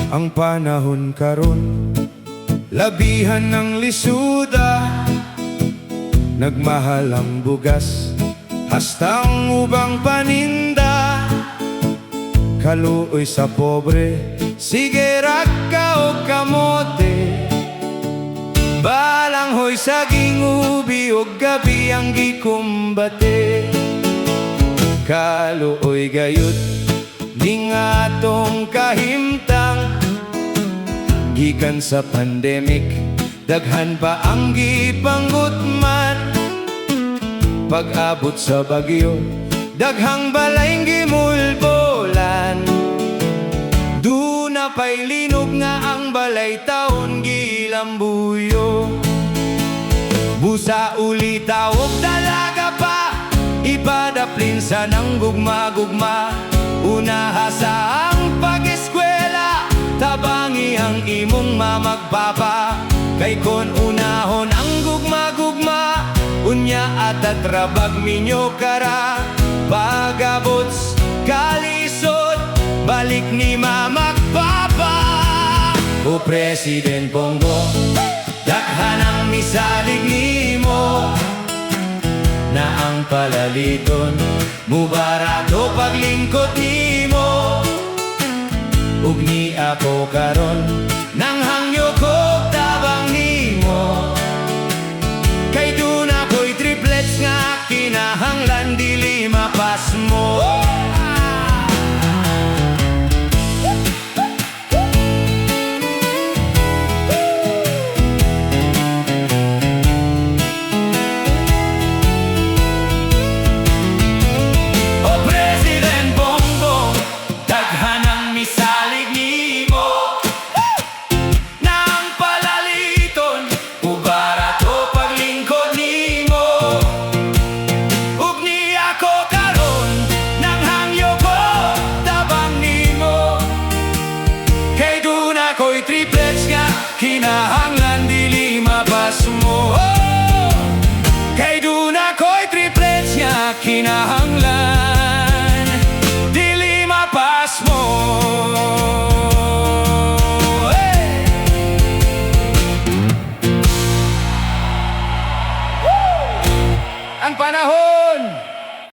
ang panahon karon. Labihan ng lisuda, nagmahal ang bugas, hastang ubang paninda. Kaluoy sa pobre, sige raka o kamote. Balanghoy saging ubi o gabi ang gikumbate. Kaluoy gayud ning atong kahimtang, gikan sa pandemic daghan pa ang gipanggutman. Pag-abot sa bagyo daghang balayng gimulbolan. Duna pa'y linog nga ang balay taon gilambuyo. Busa uli tawog dalaga pa, ipadaplin sa nang gugma-gugma. Unaha sa ang pag-eskwela, tabangi ang imong mamagpapa. Kay kon unahon ang gugma-gugma, unya at atrabag minyo kara. Pag-abots kalisod, balik ni mamagpapa. O President Bongo, dakhan ang misalig nimo, na ang palaliton mubarato paglingkod nimo. Ug ni ako karon,